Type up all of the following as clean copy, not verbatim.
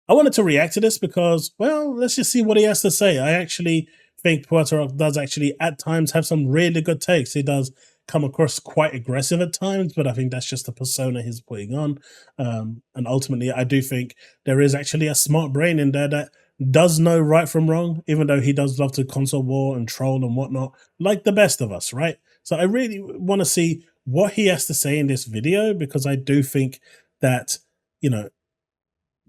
I wanted to react to this because, well, let's just see what he has to say. I actually think Puertorock does actually at times have some really good takes. He does come across quite aggressive at times, but I think that's just the persona he's putting on. And ultimately, I do think there is actually a smart brain in there that does know right from wrong, even though he does love to console war and troll and whatnot, like the best of us, right? So I really want to see what he has to say in this video, because I do think that, you know,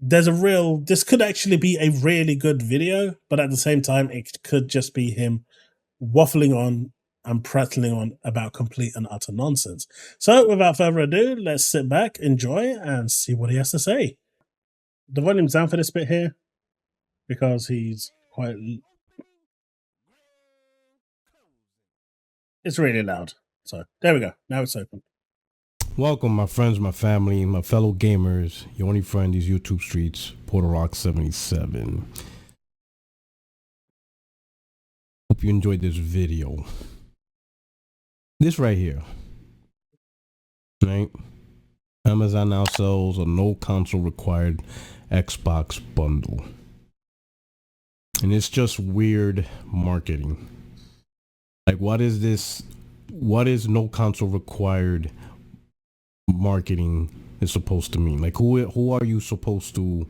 this could actually be a really good video, but at the same time, it could just be him waffling on and prattling on about complete and utter nonsense. So without further ado, let's sit back, enjoy, and see what he has to say. The volume's down for this bit here because he's quite... It's really loud. So there we go. Now it's open. Welcome, my friends, my family, my fellow gamers, your only friend these YouTube streets, Puertorock77. Hope you enjoyed this video. This right here, right? Amazon now sells a no console required Xbox bundle. And it's just weird marketing. Like, what is this? What is no console required marketing is supposed to mean? Like, who are you supposed to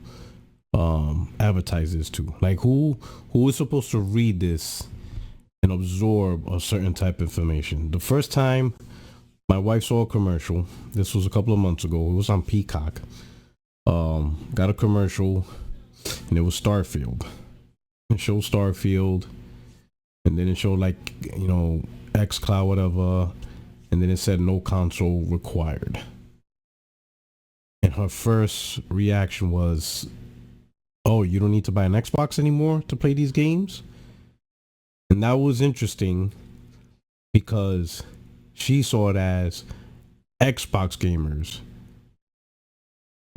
advertise this to? Like, who is supposed to read this and absorb a certain type of information? The first time my wife saw a commercial, this was a couple of months ago, it was on Peacock, got a commercial, and it was Starfield. It showed Starfield, and then it showed, like, you know, xCloud, whatever, and then it said no console required. And her first reaction was, oh, you don't need to buy an Xbox anymore to play these games? And that was interesting because she saw it as Xbox gamers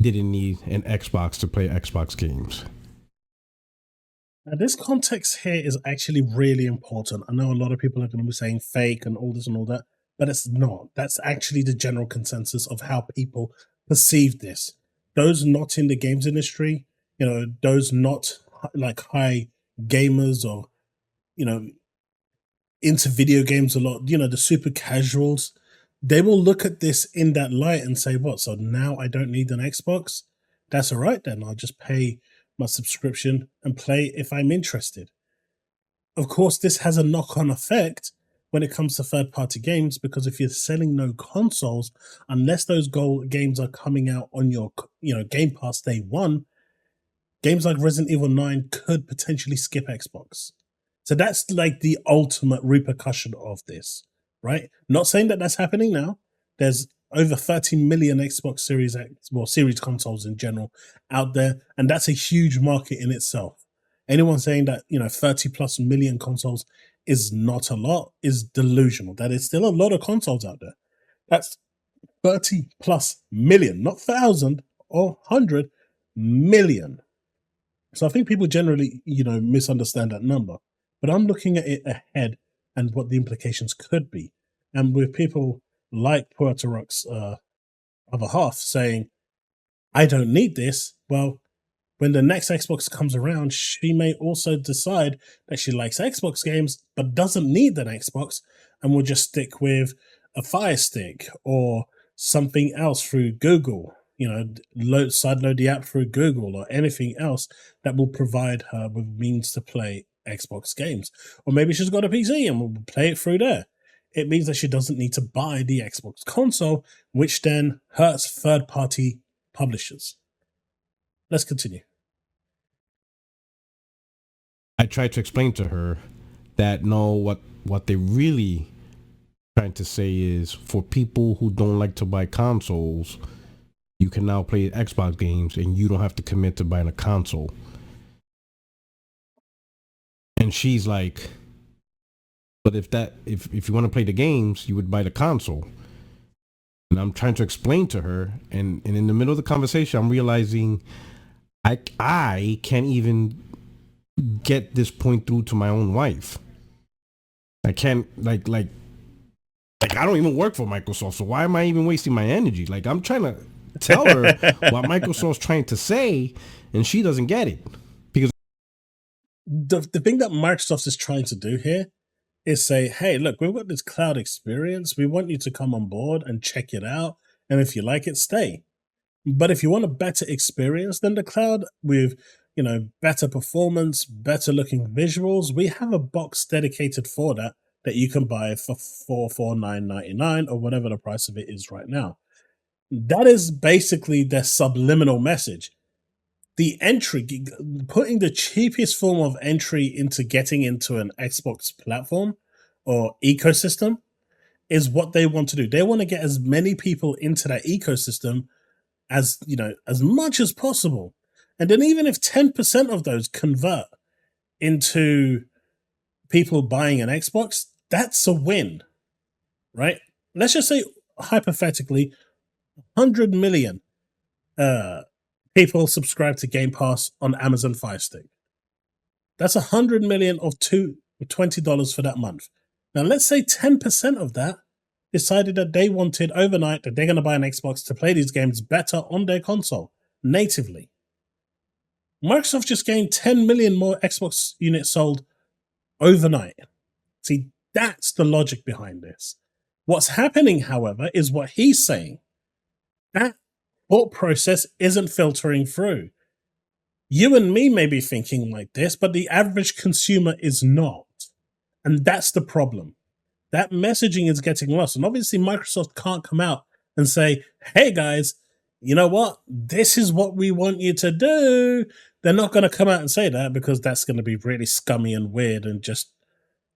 didn't need an Xbox to play Xbox games. Now, this context here is actually really important. I know a lot of people are going to be saying fake and all this and all that, but it's not. That's actually the general consensus of how people perceive this. Those not in the games industry, you know, those not like high gamers or, you know, into video games a lot, you know, the super casuals, they will look at this in that light and say, what, so now I don't need an Xbox? That's all right then. I'll just pay my subscription and play if I'm interested. Of course, this has a knock-on effect when it comes to third-party games, because if you're selling no consoles, unless those games are coming out on your, you know, Game Pass day one, games like Resident Evil 9 could potentially skip Xbox. So that's like the ultimate repercussion of this, right? Not saying that that's happening now. There's over 30 million Xbox Series X, well, Series consoles in general out there, and that's a huge market in itself. Anyone saying that, you know, 30 plus million consoles is not a lot is delusional. That is still a lot of consoles out there. That's 30 plus million, not 1,000 or 100 million. So I think people generally, you know, misunderstand that number. But I'm looking at it ahead and what the implications could be. And with people like Puertorock's other half saying, I don't need this, well, when the next Xbox comes around, she may also decide that she likes Xbox games, but doesn't need an Xbox and will just stick with a Fire Stick or something else through Google, you know, sideload the app through Google or anything else that will provide her with means to play Xbox games. Or maybe she's got a PC and will play it through there. It means that she doesn't need to buy the Xbox console, which then hurts third-party publishers. Let's continue. I tried to explain to her that no, what they really trying to say is, for people who don't like to buy consoles, you can now play Xbox games and you don't have to commit to buying a console. And she's like, but if you want to play the games, you would buy the console. And I'm trying to explain to her, and in the middle of the conversation, I'm realizing I can't even get this point through to my own wife. I can't, like I don't even work for Microsoft, so why am I even wasting my energy? Like, I'm trying to tell her what Microsoft's trying to say, and she doesn't get it. Because the thing that Microsoft is trying to do here is say, hey, look, we've got this cloud experience. We want you to come on board and check it out. And if you like it, stay. But if you want a better experience than the cloud with, better performance, better looking visuals, we have a box dedicated for that you can buy for $449.99 or whatever the price of it is right now. That is basically their subliminal message. The entry, putting the cheapest form of entry into getting into an Xbox platform or ecosystem is what they want to do. They want to get as many people into that ecosystem as much as possible. And then even if 10% of those convert into people buying an Xbox, that's a win, right? Let's just say, hypothetically, 100 million people subscribe to Game Pass on Amazon Fire Stick. That's 100 million of $20 for that month. Now, let's say 10% of that decided that they wanted overnight that they're going to buy an Xbox to play these games better on their console, natively. Microsoft just gained 10 million more Xbox units sold overnight. See, that's the logic behind this. What's happening, however, is what he's saying. That thought process isn't filtering through. You and me may be thinking like this, but the average consumer is not. And that's the problem. That messaging is getting lost. And obviously Microsoft can't come out and say, hey guys, you know what? This is what we want you to do. They're not going to come out and say that because that's going to be really scummy and weird and just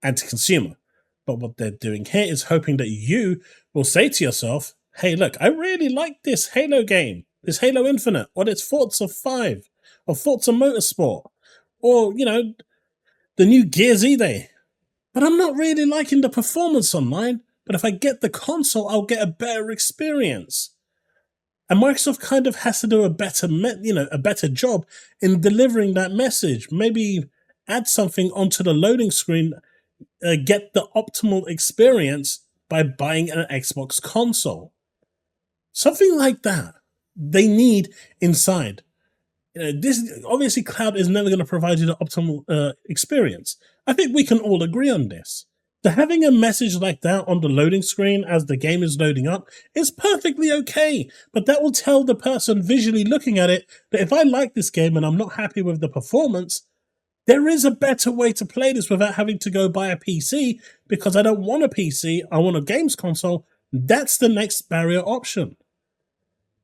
anti-consumer. But what they're doing here is hoping that you will say to yourself, hey, look, I really like this Halo game, this Halo Infinite, or this Forza 5, or Forza Motorsport, or, the new Gears E-Day. But I'm not really liking the performance online. But if I get the console, I'll get a better experience. And Microsoft kind of has to do a better job in delivering that message. Maybe add something onto the loading screen, get the optimal experience by buying an Xbox console. Something like that they need inside. This obviously cloud is never going to provide you the optimal experience. I think we can all agree on this. So having a message like that on the loading screen as the game is loading up is perfectly okay, but that will tell the person visually looking at it that if I like this game and I'm not happy with the performance, there is a better way to play this without having to go buy a PC because I don't want a PC, I want a games console. That's the next barrier option.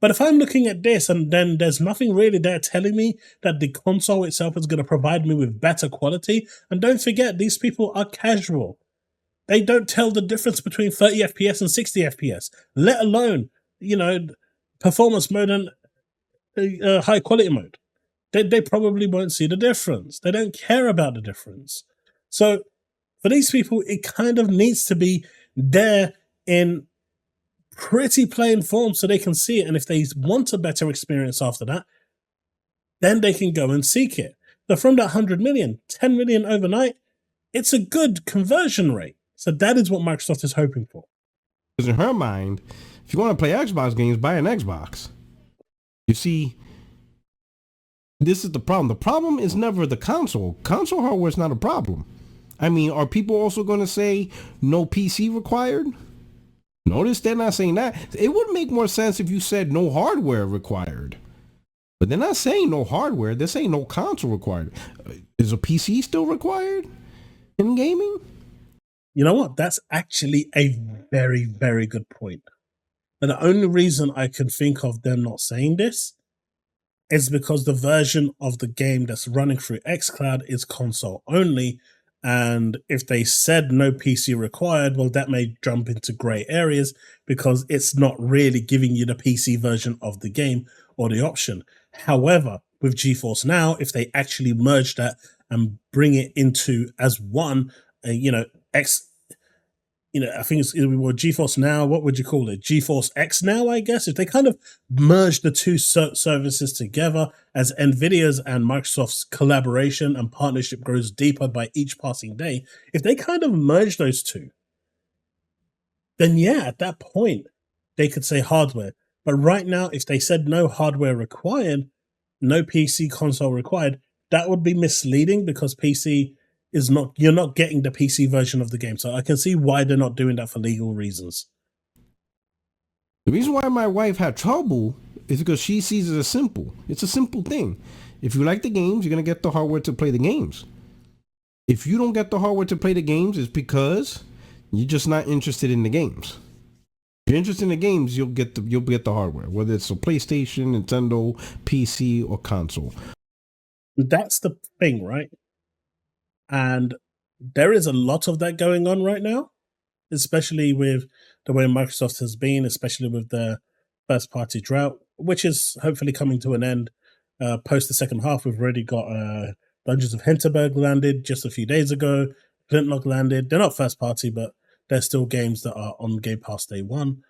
But if I'm looking at this and then there's nothing really there telling me that the console itself is going to provide me with better quality, and don't forget, these people are casual. They don't tell the difference between 30 FPS and 60 FPS, let alone, performance mode and high quality mode. They probably won't see the difference. They don't care about the difference. So for these people, it kind of needs to be there in pretty plain form so they can see it. And if they want a better experience after that, then they can go and seek it. So from that 100 million, 10 million overnight, it's a good conversion rate. So that is what Microsoft is hoping for. Because in her mind, if you want to play Xbox games, buy an Xbox. You see, this is the problem. The problem is never the console. Console hardware is not a problem. I mean, are people also going to say no PC required? Notice they're not saying that. It would make more sense if you said no hardware required. But they're not saying no hardware. They're saying no console required. Is a PC still required in gaming? You know what? That's actually a very, very good point. And the only reason I can think of them not saying this is because the version of the game that's running through xCloud is console only. And if they said no PC required, well, that may jump into gray areas because it's not really giving you the PC version of the game or the option. However, with GeForce Now, if they actually merge that and bring it into as one, I think it's GeForce Now. What would you call it? GeForce X Now, I guess. If they kind of merge the two services together as NVIDIA's and Microsoft's collaboration and partnership grows deeper by each passing day, if they kind of merge those two, then yeah, at that point, they could say hardware. But right now, if they said no hardware required, no PC console required, that would be misleading because PC is not, you're not getting the PC version of the game. So I can see why they're not doing that for legal reasons. The reason why my wife had trouble is because she sees it as simple. It's a simple thing. If you like the games, you're going to get the hardware to play the games. If you don't get the hardware to play the games, it's because you're just not interested in the games. If you're interested in the games, you'll get the hardware, whether it's a PlayStation, Nintendo, PC, or console. That's the thing, right? And there is a lot of that going on right now, especially with the way Microsoft has been, especially with the first-party drought, which is hopefully coming to an end. Post the second half, we've already got Dungeons of Hinterberg landed just a few days ago. Flintlock landed. They're not first-party, but they're still games that are on Game Pass day one.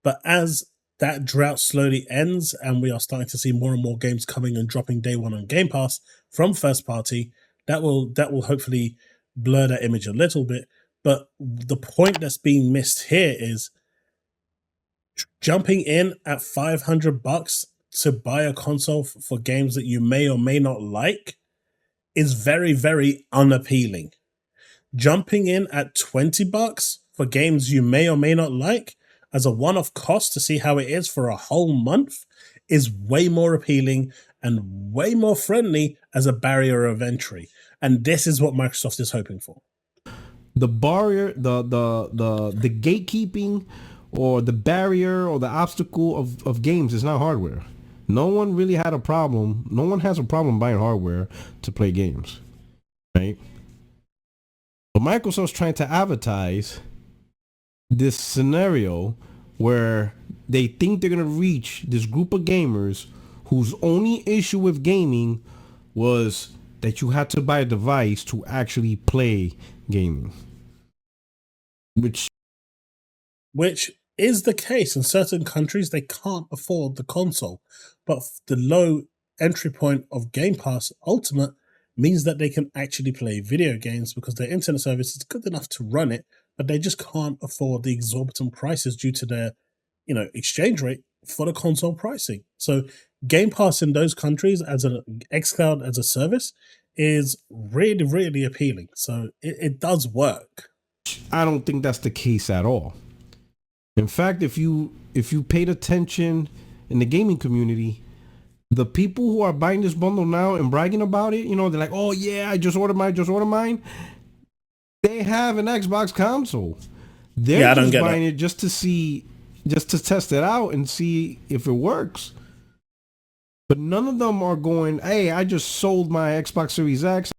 But as that drought slowly ends and we are starting to see more and more games coming and dropping day one on Game Pass from first-party, that will hopefully blur that image a little bit. But the point that's being missed here is jumping in at $500 to buy a console for games that you may or may not like is very, very unappealing. Jumping in at $20 for games you may or may not like as a one-off cost to see how it is for a whole month is way more appealing and way more friendly as a barrier of entry. And this is what Microsoft is hoping for. The barrier, the gatekeeping or the barrier or the obstacle of games is not hardware. No one really had a problem. No one has a problem buying hardware to play games, right? But Microsoft's trying to advertise this scenario where they think they're going to reach this group of gamers whose only issue with gaming was that you had to buy a device to actually play gaming. Which is the case in certain countries. They can't afford the console, but the low entry point of Game Pass Ultimate means that they can actually play video games because their internet service is good enough to run it, but they just can't afford the exorbitant prices due to their, exchange rate for the console pricing. So Game Pass in those countries as an xCloud as a service is really, really appealing. So it does work. I don't think that's the case at all. In fact, if you paid attention in the gaming community, the people who are buying this bundle now and bragging about it, they're like, oh yeah, I just ordered mine. They have an Xbox console. They're just buying it just to test it out and see if it works. But none of them are going, hey, I just sold my Xbox Series X.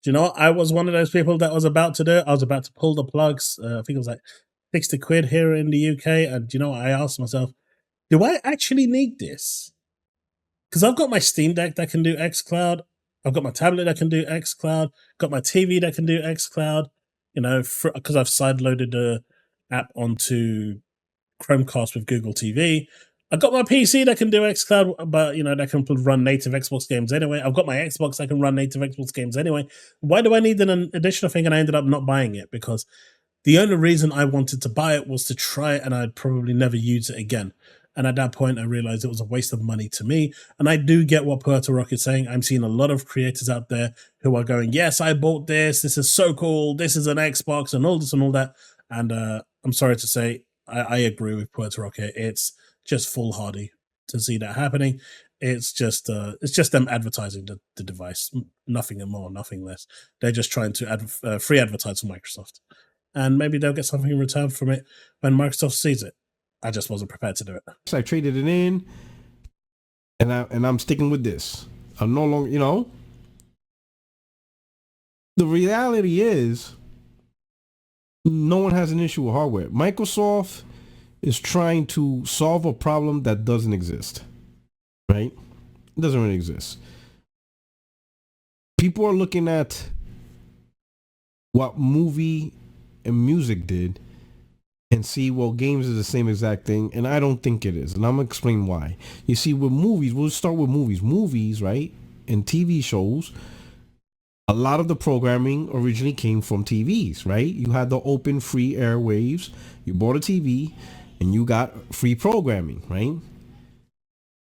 Do you know what? I was one of those people that was about to do it. I was about to pull the plugs. I think it was like 60 quid here in the UK. And you know what? I asked myself, do I actually need this? Because I've got my Steam Deck that can do xCloud. I've got my tablet that can do xCloud. Got my TV that can do xCloud. Because I've sideloaded the app onto Chromecast with Google TV. I've got my PC that can do xCloud, but, that can run native Xbox games anyway. I've got my Xbox that can run native Xbox games anyway. Why do I need an additional thing? And I ended up not buying it because the only reason I wanted to buy it was to try it and I'd probably never use it again. And at that point, I realized it was a waste of money to me. And I do get what Puertorock is saying. I'm seeing a lot of creators out there who are going, yes, I bought this. This is so cool. This is an Xbox and all this and all that. And I'm sorry to say, I agree with Puertorock here. It's just foolhardy to see that happening. It's just them advertising the device. Nothing more, nothing less. They're just trying to free advertise for Microsoft. And maybe they'll get something in return from it when Microsoft sees it. I just wasn't prepared to do it. So I traded it in, and I'm sticking with this. I'm no longer, The reality is, no one has an issue with hardware. Microsoft is trying to solve a problem that doesn't exist, right? It doesn't really exist. People are looking at what movie and music did and see, well, games is the same exact thing, and I don't think it is, and I'm gonna explain why. You see, with movies, we'll start with movies, right? And TV shows, a lot of the programming originally came from TVs, right? You had the open free airwaves, you bought a TV, and you got free programming, right?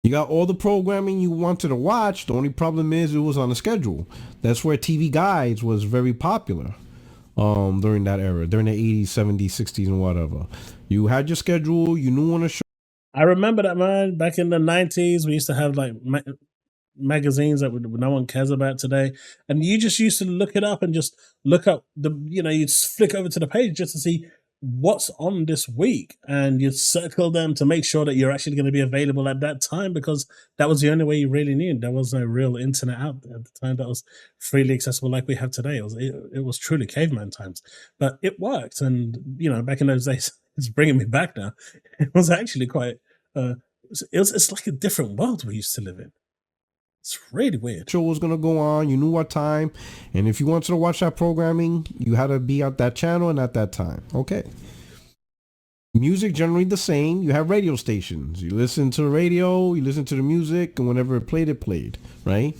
You got all the programming you wanted to watch. The only problem is it was on a schedule. That's where TV Guides was very popular during that era, during the 80s, 70s, 60s, and whatever. You had your schedule. You knew when a show. I remember that, man. Back in the 90s, we used to have like magazines that no one cares about today, and you just used to look it up and just look up you'd flick over to the page just to see what's on this week, and you'd circle them to make sure that you're actually going to be available at that time, because that was the only way you really knew. There was no real internet out at the time that was freely accessible like we have today. It was truly caveman times, but it worked. And back in those days, it's bringing me back now. It was actually quite it's like a different world we used to live in. It's really weird. Show was gonna go on. You knew what time, and if you wanted to watch that programming, you had to be at that channel and at that time. Okay. Music generally the same. You have radio stations. You listen to the radio. You listen to the music, and whenever it played, right?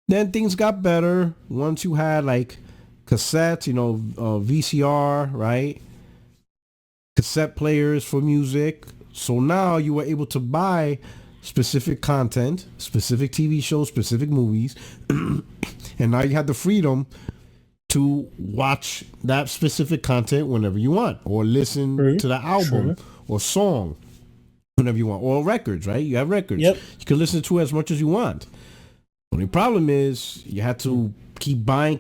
Then things got better once you had like cassettes, VCR, right? Cassette players for music. So now you were able to buy specific content, specific TV shows, specific movies, and now you have the freedom to watch that specific content whenever you want, or listen to the album or song whenever you want, or records, right? You have records. Yep. You can listen to as much as you want. The only problem is you had to keep buying,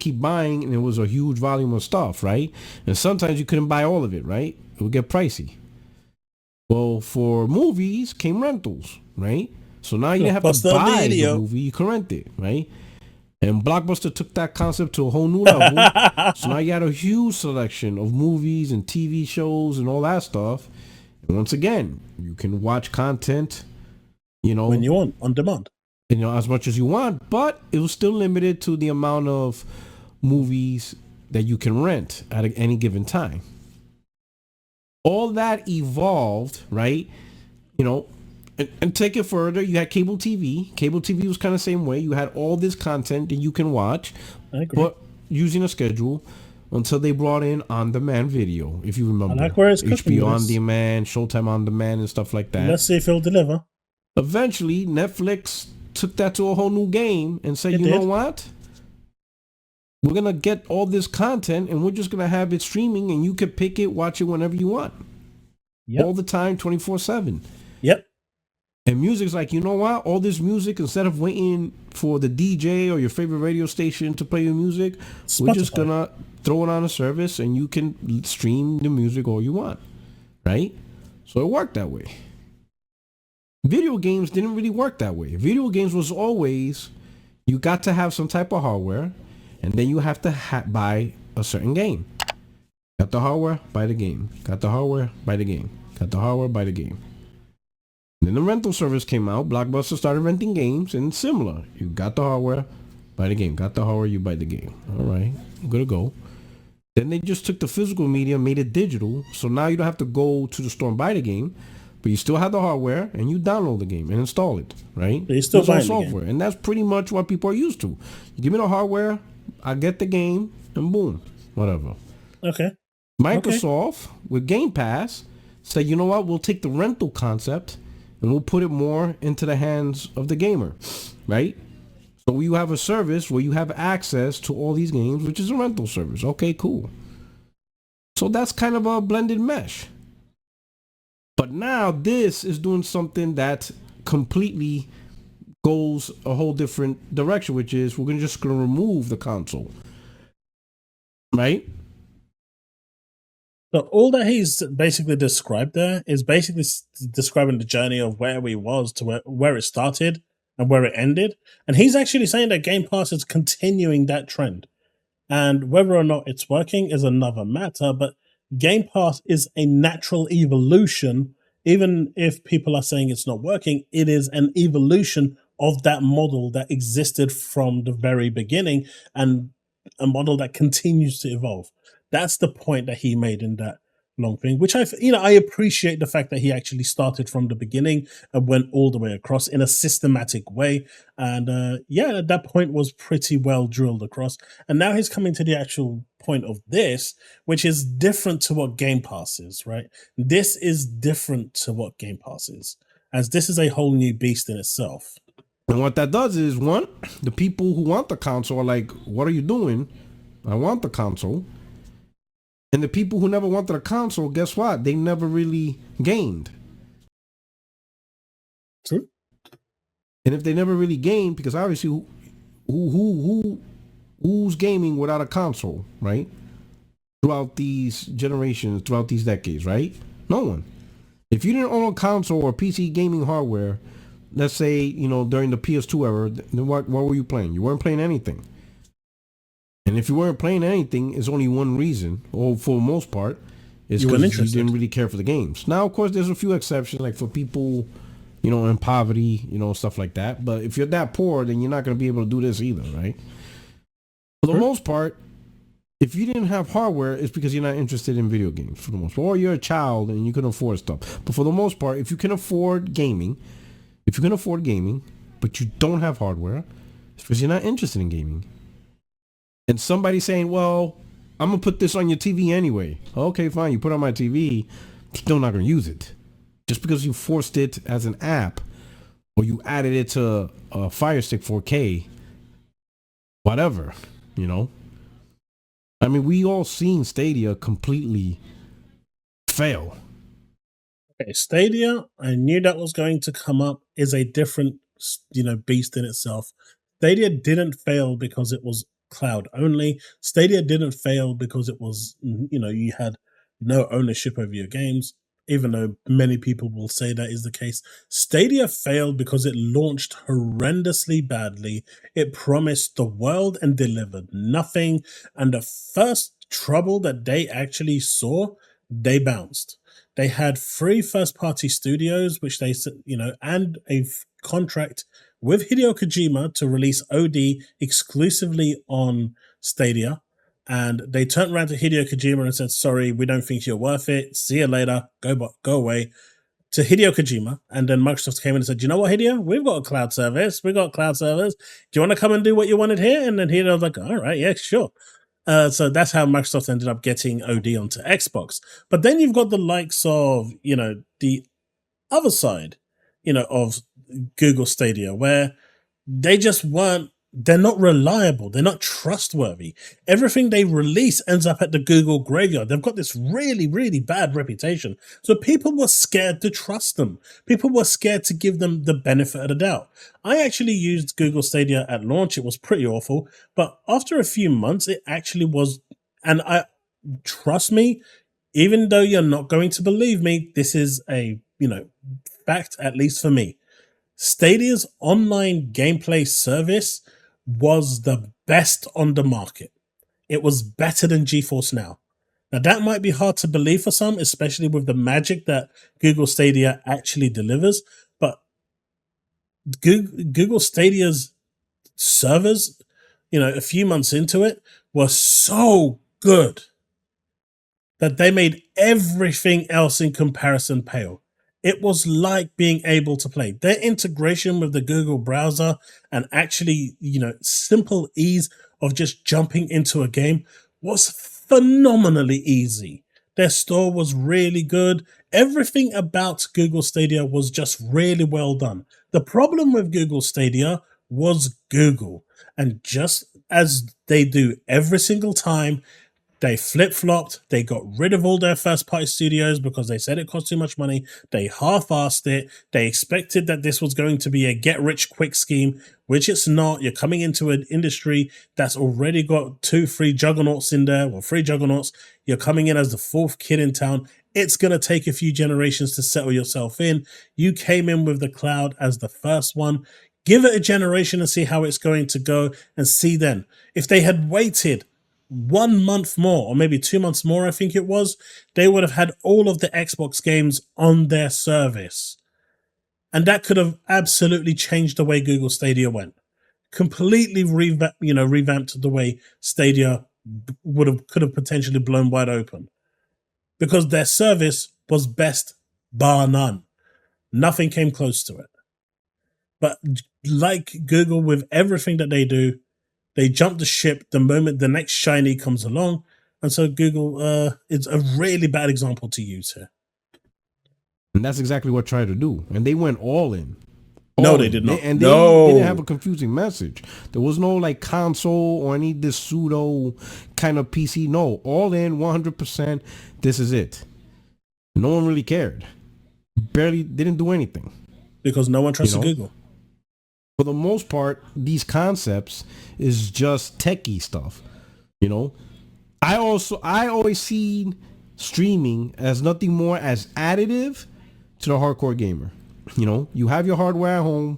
and it was a huge volume of stuff, right? And sometimes you couldn't buy all of it, right? It would get pricey. Well, for movies came rentals, right? So now you didn't have to buy the movie, you can rent it, right? And Blockbuster took that concept to a whole new level. So now you had a huge selection of movies and TV shows and all that stuff. And once again, you can watch content, when you want, on demand. As much as you want, but it was still limited to the amount of movies that you can rent at any given time. All that evolved, right? And take it further, you had cable TV. Cable TV was kind of the same way. You had all this content that you can watch, but using a schedule, until they brought in on-demand video, if you remember. I like where it's HBO on-demand, Showtime on-demand, and stuff like that. Let's see if it'll deliver. Eventually, Netflix took that to a whole new game and said, know what? We're going to get all this content, and we're just going to have it streaming, and you can pick it, watch it whenever you want. Yep. All the time, 24/7. Yep. And music's like, you know what? All this music, instead of waiting for the DJ or your favorite radio station to play your music, we're just going to throw it on a service, and you can stream the music all you want, right? So it worked that way. Video games didn't really work that way. Video games was always, you got to have some type of hardware, and then you have to buy a certain game. Got the hardware, buy the game. Got the hardware, buy the game. Got the hardware, buy the game. Then the rental service came out. Blockbuster started renting games, and similar. You got the hardware, buy the game. Got the hardware, you buy the game. All right, good to go. Then they just took the physical media, made it digital. So now you don't have to go to the store and buy the game, but you still have the hardware, and you download the game and install it, right? But you still buy software, and that's pretty much what people are used to. You give me the hardware, I get the game, and boom, whatever. Okay. Microsoft, with Game Pass, said, you know what? We'll take the rental concept, and we'll put it more into the hands of the gamer, right? So you have a service where you have access to all these games, which is a rental service. Okay, cool. So that's kind of a blended mesh. But now this is doing something that completely goes a whole different direction, which is we're just going to remove the console, right? So all that he's basically described there is basically describing the journey of where we was to where it started and where it ended. And he's actually saying that Game Pass is continuing that trend. And whether or not it's working is another matter, but Game Pass is a natural evolution. Even if people are saying it's not working, it is an evolution of that model that existed from the very beginning, and a model that continues to evolve. That's the point that he made in that long thing, which I appreciate the fact that he actually started from the beginning and went all the way across in a systematic way. And that point was pretty well drilled across. And now he's coming to the actual point of this, which is different to what Game Pass is, right? This is different to what Game Pass is. as this is a whole new beast in itself. And what that does is, one, the people who want the console are like, what are you doing? I want the console. And the people who never wanted a console, guess what? They never really gained. True. And if they never really gained, because obviously who's gaming without a console, right? Throughout these generations, throughout these decades, right? No one. If you didn't own a console or PC gaming hardware, let's say, you know, during the PS2 era, then what were you playing? You weren't playing anything. And if you weren't playing anything, it's only one reason, or for the most part, is because you didn't really care for the games. Now, of course, there's a few exceptions, like for people, you know, in poverty, you know, stuff like that. But if you're that poor, then you're not going to be able to do this either, right? For the most part, if you didn't have hardware, it's because you're not interested in video games, for the most part. Or you're a child and you can afford stuff. But for the most part, if you can afford gaming, but you don't have hardware, it's because you're not interested in gaming. And somebody saying, well, I'm going to put this on your TV anyway. Okay, fine. You put it on my TV, still not going to use it. Just because you forced it as an app or you added it to a Fire Stick 4K, whatever, you know. I mean, we all seen Stadia completely fail. Okay, Stadia, I knew that was going to come up, is a different, you know, beast in itself. Stadia didn't fail because it was cloud only. Stadia didn't fail because it was, you know, you had no ownership over your games, even though many people will say that is the case. Stadia failed because it launched horrendously badly. It promised the world and delivered nothing. And the first trouble that they actually saw, they bounced. They had 3 first-party studios, which they, you know, and a contract with Hideo Kojima to release OD exclusively on Stadia. And they turned around to Hideo Kojima and said, sorry, we don't think you're worth it. See you later. Go away. To Hideo Kojima. And then Microsoft came in and said, you know what, Hideo? We've got a cloud service. We've got cloud servers. Do you want to come and do what you wanted here? And then Hideo was like, all right, yeah, sure. So that's how Microsoft ended up getting OD onto Xbox. But then you've got the likes of, you know, the other side, you know, of Google Stadia, where they just weren't, they're not reliable. They're not trustworthy. Everything they release ends up at the Google graveyard. They've got this really, really bad reputation. So people were scared to trust them. People were scared to give them the benefit of the doubt. I actually used Google Stadia at launch. It was pretty awful. But after a few months, it actually was, and trust me, even though you're not going to believe me, this is a, you know, fact, at least for me. Stadia's online gameplay service was the best on the market. It was better than GeForce Now. Now, that might be hard to believe for some, especially with the magic that Google Stadia actually delivers, but Google Stadia's servers, you know, a few months into it, were so good that they made everything else in comparison pale. It was like being able to play. Their integration with the Google browser and actually, you know, simple ease of just jumping into a game was phenomenally easy. Their store was really good. Everything about Google Stadia was just really well done. The problem with Google Stadia was Google. And just as they do every single time, they flip-flopped. They got rid of all their first-party studios because they said it cost too much money. They half-assed it. They expected that this was going to be a get-rich-quick scheme, which it's not. You're coming into an industry that's already got 2-3 juggernauts in there, or 3 juggernauts. You're coming in as the 4th kid in town. It's going to take a few generations to settle yourself in. You came in with the cloud as the first one. Give it a generation and see how it's going to go, and see then. If they had waited 1 month more, or maybe 2 months more, I think it was, they would have had all of the Xbox games on their service. And that could have absolutely changed the way Google Stadia went. Completely revamped the way Stadia could have potentially blown wide open. Because their service was best bar none. Nothing came close to it. But like Google with everything that they do, they jump the ship the moment the next shiny comes along. And so Google is a really bad example to use here. And that's exactly what I tried to do. And they went all in. No, they did not. They didn't have a confusing message. There was no like console or any this pseudo kind of PC. No, all in 100%. This is it. No one really cared. Barely didn't do anything. Because no one trusted Google. For the most part, these concepts is just techie stuff. I always see streaming as nothing more as additive to the hardcore gamer. You have your hardware at home.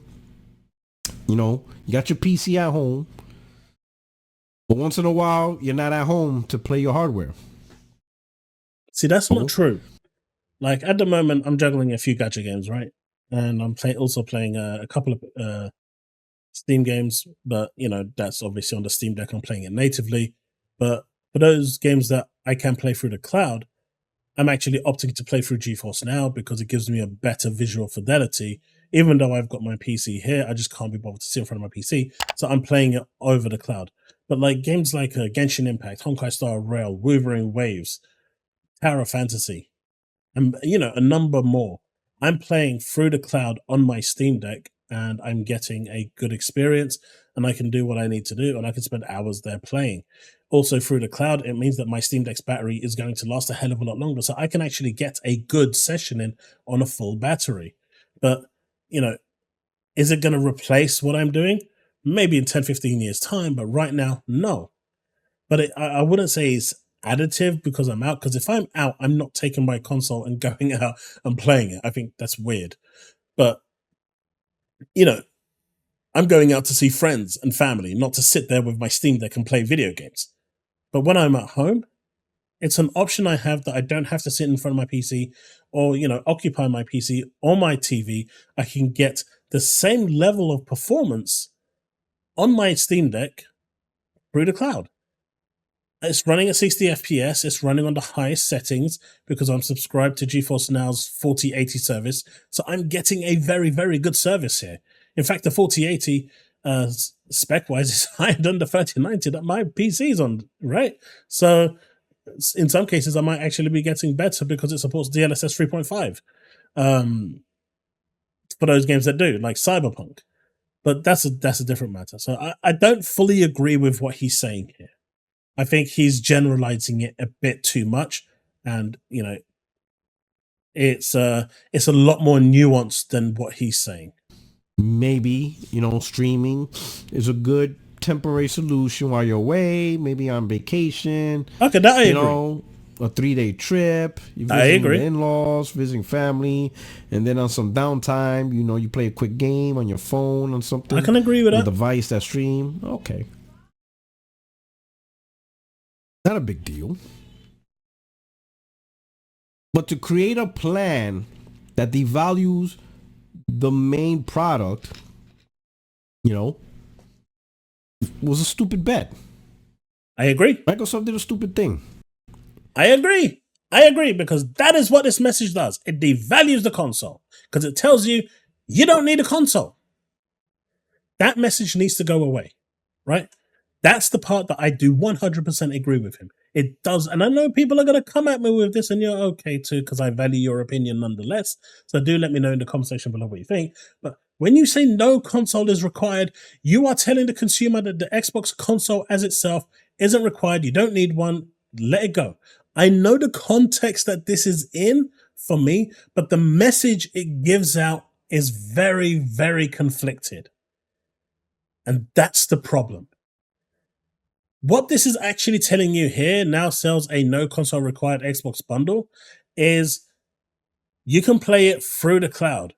You got your PC at home. But once in a while, you're not at home to play your hardware. See, that's not true. Like, at the moment, I'm juggling a few gacha games, right? And I'm also playing a couple of Steam games. But, that's obviously on the Steam Deck. I'm playing it natively. But for those games that I can play through the cloud, I'm actually opting to play through GeForce Now because it gives me a better visual fidelity. Even though I've got my PC here, I just can't be bothered to sit in front of my PC. So I'm playing it over the cloud. But like games like Genshin Impact, Honkai Star Rail, Wuthering Waves, Tower of Fantasy, and a number more, I'm playing through the cloud on my Steam Deck, and I'm getting a good experience, and I can do what I need to do, and I can spend hours there playing. Also, through the cloud, it means that my Steam Deck's battery is going to last a hell of a lot longer, so I can actually get a good session in on a full battery. But, is it going to replace what I'm doing? Maybe in 10, 15 years' time, but right now, no. But I wouldn't say it's additive because I'm out, because if I'm out, I'm not taking my console and going out and playing it. I think that's weird. But, I'm going out to see friends and family, not to sit there with my Steam Deck and play video games. But when I'm at home, it's an option I have that I don't have to sit in front of my PC or, occupy my PC or my TV. I can get the same level of performance on my Steam Deck through the cloud. It's running at 60 FPS. It's running on the highest settings because I'm subscribed to GeForce Now's 4080 service. So I'm getting a very, very good service here. In fact, the 4080 spec-wise is higher than the 3090 that my PC is on, right? So in some cases, I might actually be getting better because it supports DLSS 3.5 for those games that do, like Cyberpunk. But that's a different matter. So I don't fully agree with what he's saying here. I think he's generalizing it a bit too much, and it's a lot more nuanced than what he's saying. Maybe streaming is a good temporary solution while you're away, maybe on vacation. Okay, that I agree. A 3-day trip. You I agree. Your in-laws, visiting family, and then on some downtime, you play a quick game on your phone on something. I can agree with that. A device that stream. Okay. Not a big deal. But to create a plan that devalues the main product, was a stupid bet. I agree. Microsoft did a stupid thing. I agree, because that is what this message does. It devalues the console because it tells you don't need a console. That message needs to go away, right? That's the part that I do 100% agree with him. It does, and I know people are going to come at me with this, and you're okay too, because I value your opinion nonetheless. So do let me know in the comment section below what you think. But when you say no console is required, you are telling the consumer that the Xbox console as itself isn't required. You don't need one. Let it go. I know the context that this is in for me, but the message it gives out is very, very conflicted. And that's the problem. What this is actually telling you here, now sells a no console required Xbox bundle, is you can play it through the cloud.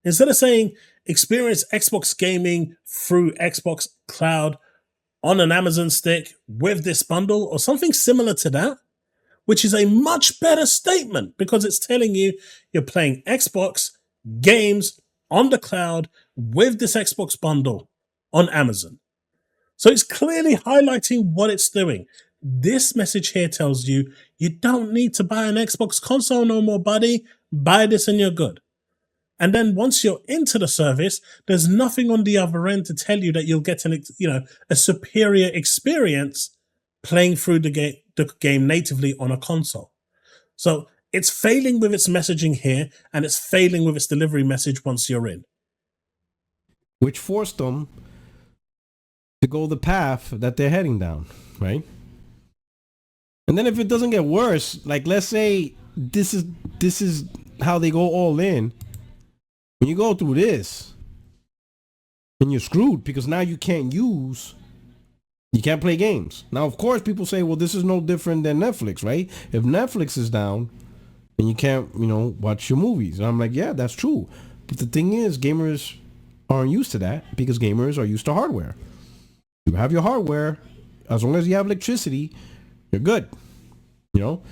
Instead of saying experience Xbox gaming through Xbox cloud on an Amazon stick with this bundle or something similar to that, which is a much better statement because it's telling you you're playing Xbox games on the cloud with this Xbox bundle on Amazon. So it's clearly highlighting what it's doing. This message here tells you don't need to buy an Xbox console no more, buddy. Buy this and you're good. And then once you're into the service, there's nothing on the other end to tell you that you'll get a superior experience playing through the game natively on a console. So It's failing with its messaging here, and it's failing with its delivery message once you're in. Which forced them to go the path that they're heading down, right? And then if it doesn't get worse, like let's say this is how they go all in. When you go through this, then you're screwed because now you can't play games. Now, of course, people say, well, this is no different than Netflix, right? If Netflix is down, then you can't, watch your movies. And I'm like, yeah, that's true. But the thing is, gamers aren't used to that because gamers are used to hardware. You have your hardware, as long as you have electricity, you're good. Whole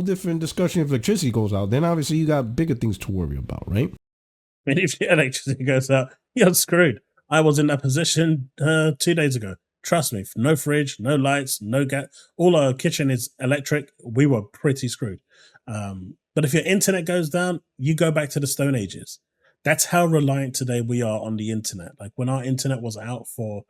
different discussion if electricity goes out. Then obviously you got bigger things to worry about, right? I mean, if your electricity goes out, you're screwed. I was in that position 2 days ago. Trust me, no fridge, no lights, no gas. All our kitchen is electric. We were pretty screwed. But if your internet goes down, you go back to the Stone Ages. That's how reliant today we are on the internet. Like when our internet was out for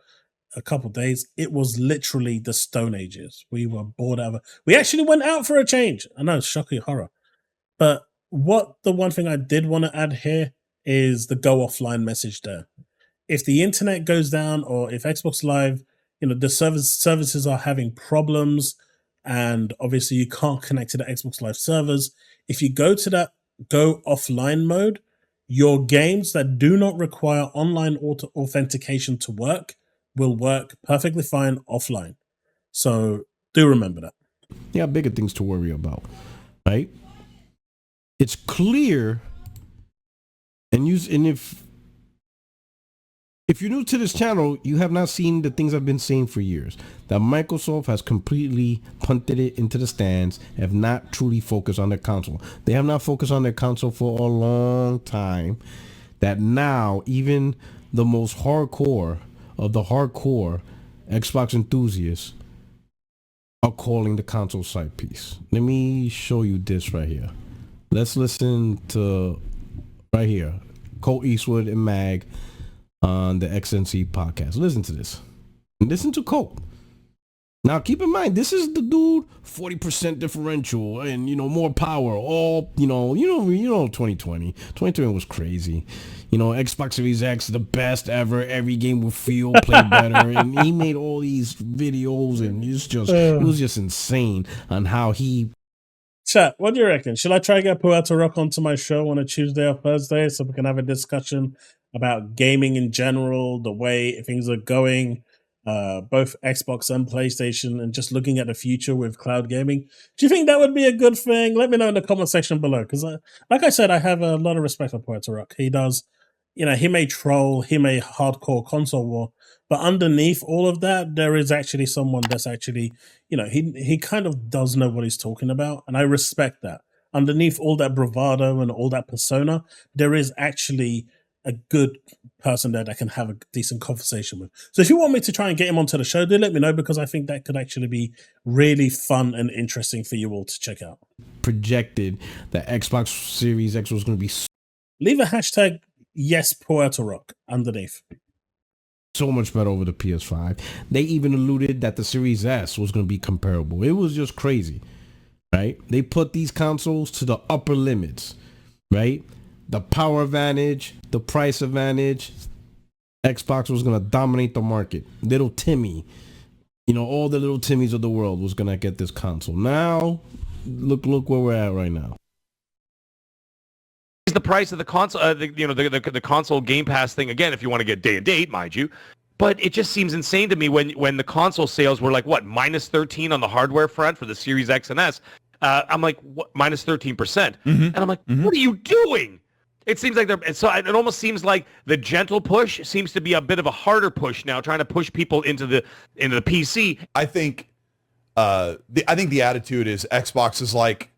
a couple of days, it was literally the Stone Ages. We were bored out of it. We actually went out for a change. I know, shocking horror. But the one thing I did want to add here is the go offline message there. If the internet goes down or if Xbox Live, the services are having problems and obviously you can't connect to the Xbox Live servers, if you go to that go offline mode, your games that do not require online authentication to work will work perfectly fine offline. So do remember that. Yeah, bigger things to worry about, right? It's clear, and if you're new to this channel, you have not seen the things I've been saying for years, that Microsoft has completely punted it into the stands, have not truly focused on their console. They have not focused on their console for a long time, that now even the most hardcore of the hardcore Xbox enthusiasts are calling the console side piece. Let me show you this right here. Let's listen to right here, Colt Eastwood and Mag on the XNC podcast. Listen to this. Listen to Colt. Now, keep in mind, this is the dude, 40% differential and, more power. All, 2020. 2020 was crazy. Xbox Series X, the best ever. Every game will play better. And he made all these videos and it was just insane on how he... Chat, what do you reckon? Should I try to get Puertorock onto my show on a Tuesday or Thursday so we can have a discussion about gaming in general, the way things are going, both Xbox and PlayStation, and just looking at the future with cloud gaming? Do you think that would be a good thing? Let me know in the comment section below, because like I said, I have a lot of respect for Puertorock. He does, he may troll, he may hardcore console war, but underneath all of that, there is actually someone that's actually, he kind of does know what he's talking about, and I respect that. Underneath all that bravado and all that persona, there is actually a good person there that can have a decent conversation with. So if you want me to try and get him onto the show, do let me know, because I think that could actually be really fun and interesting for you all to check out. Projected that Xbox Series X was going to be... Leave a hashtag yes Puertorock underneath. So much better over the PS5. They even alluded that the Series S was going to be comparable. It was just crazy, right? They put these consoles to the upper limits, right? The power advantage, the price advantage. Xbox was going to dominate the market. Little Timmy, all the little Timmys of the world was going to get this console. Now, look where we're at right now. The price of the console, the console Game Pass thing, again, if you want to get day and date, mind you. But it just seems insane to me when the console sales were like, what, minus 13 on the hardware front for the Series X and S. I'm like, what, minus 13%. Mm-hmm. And I'm like, what are you doing? It seems like it almost seems like the gentle push seems to be a bit of a harder push now, trying to push people into the PC. I think the attitude is Xbox is like,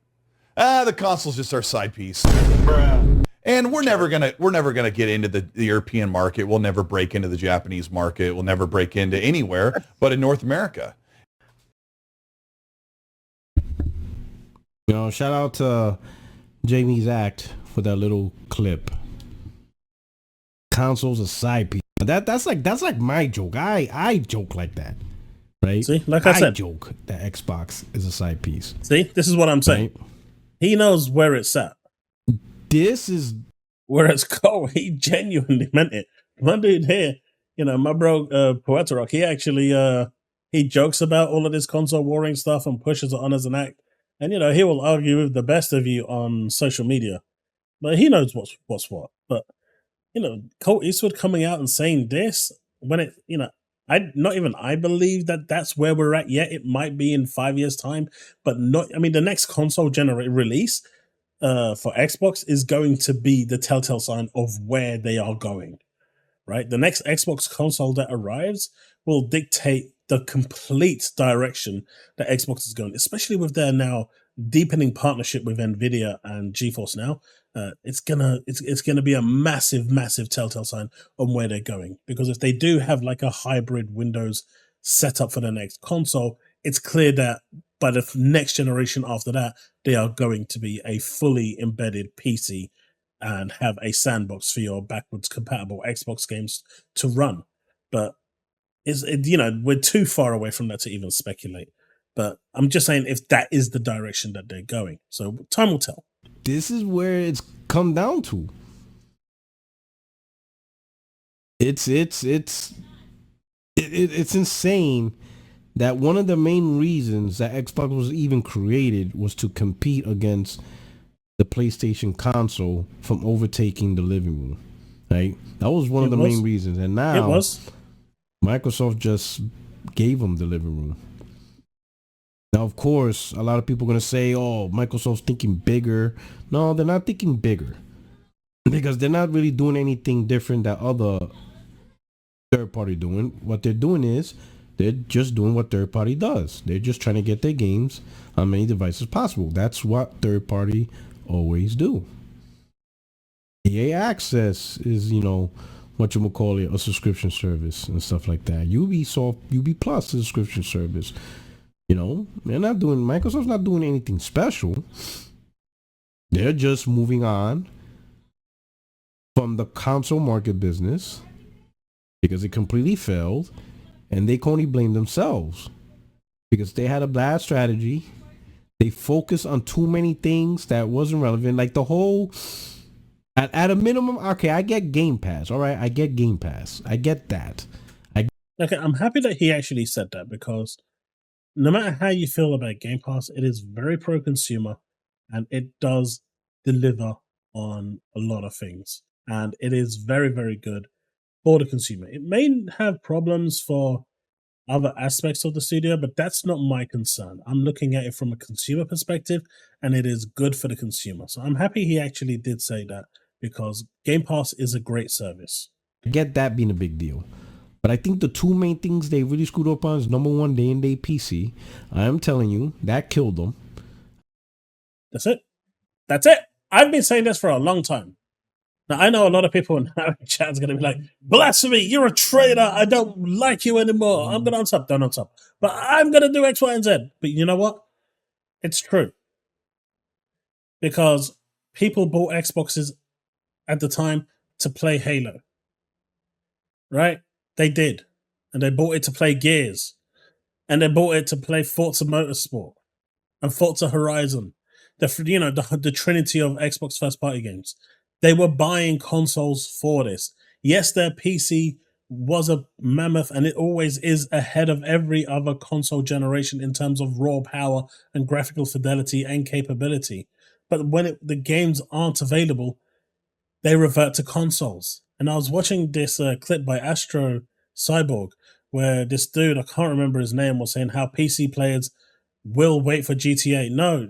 the console's just our side piece. And we're never gonna get into the European market. We'll never break into the Japanese market. We'll never break into anywhere but in North America. Shout out to Jamie's Act for that little clip. Console's a side piece. That's like my joke. I joke like that, right? See, like I said, joke that Xbox is a side piece. See, this is what I'm saying. Right? He knows where it's at. This is Whereas Cole, he genuinely meant it. One dude here, my bro Puertorock, he actually he jokes about all of this console warring stuff and pushes it on as an act. And he will argue with the best of you on social media. But he knows what's what. But Colt Eastwood coming out and saying this when it, I believe that that's where we're at yet. It might be in 5 years' time, but not. I mean, the next console release for Xbox is going to be the telltale sign of where they are going. Right, the next Xbox console that arrives will dictate the complete direction that Xbox is going, especially with their now deepening partnership with Nvidia and GeForce Now. It's gonna be a massive telltale sign on where they're going, because if they do have like a hybrid Windows setup for the next console, it's clear that by the next generation after that, they are going to be a fully embedded PC and have a sandbox for your backwards compatible Xbox games to run. But we're too far away from that to even speculate. But I'm just saying, if that is the direction that they're going, so time will tell. This is where it's come down to. It's insane that one of the main reasons that Xbox was even created was to compete against the PlayStation console from overtaking the living room. Right? That was one of the main reasons. And now Microsoft just gave them the living room. Now, of course, a lot of people are going to say, oh, Microsoft's thinking bigger. No, they're not thinking bigger, because they're not really doing anything different that other third party doing. What they're doing is they're just doing what third party does. They're just trying to get their games on many devices possible. That's what third party always do. EA Access is, what you would call it, a subscription service and stuff like that. UB Plus is a subscription service. Microsoft's not doing anything special. They're just moving on from the console market business because it completely failed, and they can only blame themselves because they had a bad strategy. They focused on too many things that wasn't relevant, like the whole. At a minimum, okay, I get Game Pass. All right, I get Game Pass. I get that. Okay, I'm happy that he actually said that, because no matter how you feel about Game Pass, it is very pro-consumer, and it does deliver on a lot of things. And it is very, very good for the consumer. It may have problems for other aspects of the studio, but that's not my concern. I'm looking at it from a consumer perspective, and it is good for the consumer. So I'm happy he actually did say that, because Game Pass is a great service. I get that being a big deal. But I think the two main things they really screwed up on is, number one, day-and-date PC. I am telling you, that killed them. That's it. I've been saying this for a long time. Now, I know a lot of people in our chat's going to be like, blasphemy, you're a traitor. I don't like you anymore. I'm going to unsub. Don't unsub. But I'm going to do X, Y, and Z. But you know what? It's true. Because people bought Xboxes at the time to play Halo. Right? They did. And they bought it to play Gears. And they bought it to play Forza Motorsport and Forza Horizon. The trinity of Xbox first-party games. They were buying consoles for this. Yes, their PC was a mammoth, and it always is ahead of every other console generation in terms of raw power and graphical fidelity and capability. But when the games aren't available, they revert to consoles. And I was watching this clip by Astro Cyborg, where this dude, I can't remember his name, was saying how PC players will wait for GTA. No,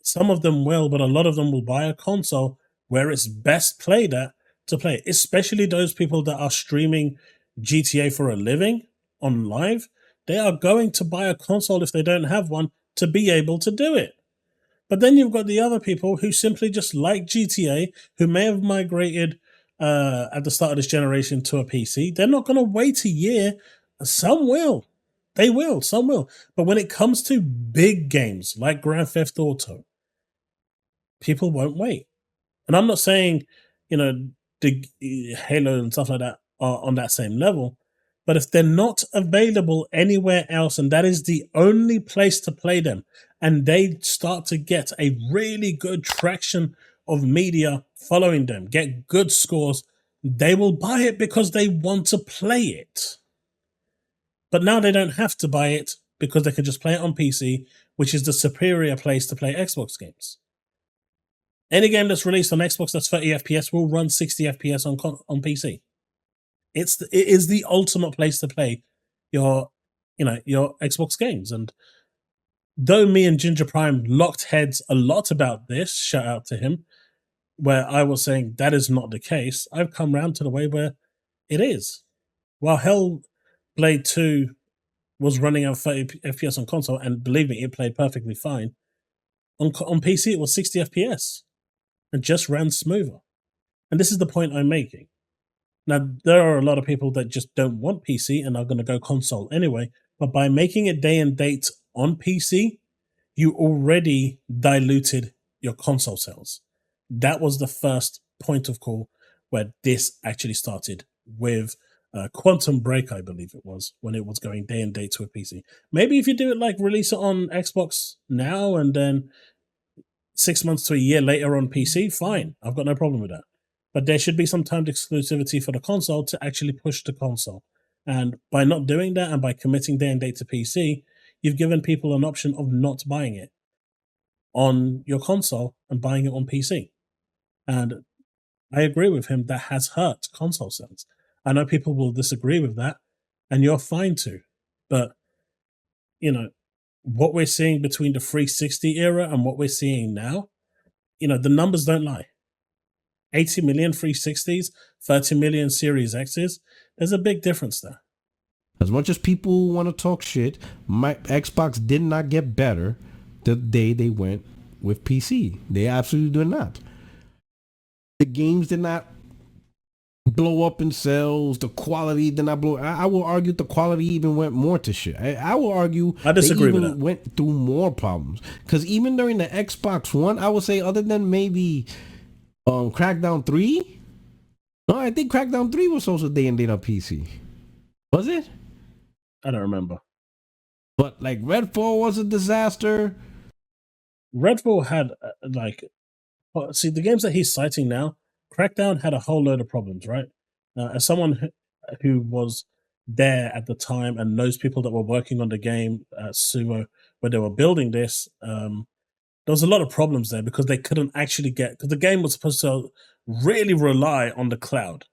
some of them will, but a lot of them will buy a console where it's best played at to play, especially those people that are streaming GTA for a living on live. They are going to buy a console if they don't have one to be able to do it. But then you've got the other people who simply just like GTA, who may have migrated at the start of this generation to a PC. They're not going to wait a year. Some will. They will. Some will. But when it comes to big games like Grand Theft Auto, people won't wait. And I'm not saying, the Halo and stuff like that are on that same level, But if they're not available anywhere else, and that is the only place to play them, and they start to get a really good traction of media following them, get good scores, they will buy it because they want to play it. But now they don't have to buy it because they can just play it on PC, which is the superior place to play Xbox games. Any game that's released on Xbox that's 30 FPS will run 60 FPS on PC. It is the ultimate place to play your Xbox games. And though me and Ginger Prime locked heads a lot about this, shout out to him, where I was saying that is not the case, I've come around to the way where it is. While Hellblade 2 was running at 30 FPS on console, and believe me, it played perfectly fine, on PC it was 60 FPS and just ran smoother. And this is the point I'm making. Now, there are a lot of people that just don't want PC and are going to go console anyway, but by making it day and date on PC, you already diluted your console sales. That was the first point of call where this actually started with Quantum Break, I believe it was, when it was going day and date to a PC. Maybe if you do it like release it on Xbox now and then 6 months to a year later on PC, fine. I've got no problem with that. But there should be some timed exclusivity for the console to actually push the console. And by not doing that and by committing day and date to PC, you've given people an option of not buying it on your console and buying it on PC. And I agree with him, that has hurt console sales. I know people will disagree with that, and you're fine to. But, what we're seeing between the 360 era and what we're seeing now, the numbers don't lie. 80 million 360s, 30 million Series X's, there's a big difference there. As much as people want to talk shit, my Xbox did not get better the day they went with PC. They absolutely did not. The games did not blow up in sales. The quality did not blow. I will argue the quality even went more to shit. I will argue I disagree they even with that. went through more problems. Because even during the Xbox One, I would say other than maybe Crackdown 3? No, I think Crackdown 3 was also day and date on PC. Was it? I don't remember. But like Redfall was a disaster. Redfall had the games that he's citing now, Crackdown had a whole load of problems, right? As someone who was there at the time and knows people that were working on the game at Sumo where they were building this, there was a lot of problems there because they couldn't actually because the game was supposed to really rely on the cloud,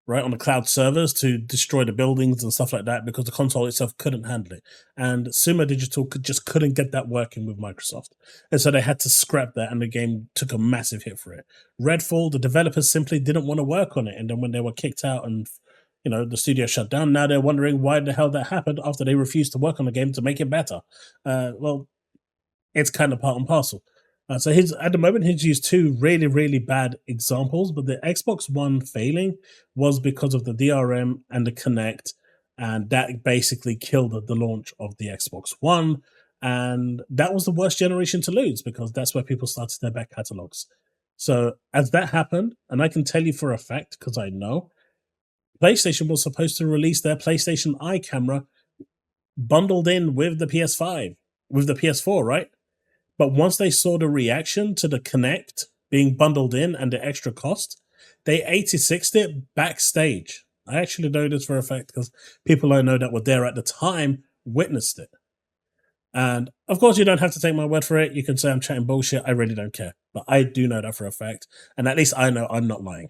right? On the cloud servers to destroy the buildings and stuff like that because the console itself couldn't handle it. And Sumo Digital couldn't get that working with Microsoft. And so they had to scrap that and the game took a massive hit for it. Redfall, the developers simply didn't want to work on it. And then when they were kicked out and the studio shut down, now they're wondering why the hell that happened after they refused to work on the game to make it better. Well, it's kind of part and parcel. So at the moment, he's used two really, really bad examples, but the Xbox One failing was because of the DRM and the Kinect, and that basically killed the launch of the Xbox One, and that was the worst generation to lose because that's where people started their back catalogs. So as that happened, and I can tell you for a fact, because I know, PlayStation was supposed to release their PlayStation Eye camera bundled in with the PS5, with the PS4, right? But once they saw the reaction to the Kinect being bundled in and the extra cost, they 86'd it backstage. I actually know this for a fact because people I know that were there at the time witnessed it. And of course, you don't have to take my word for it. You can say I'm chatting bullshit. I really don't care. But I do know that for a fact. And at least I know I'm not lying.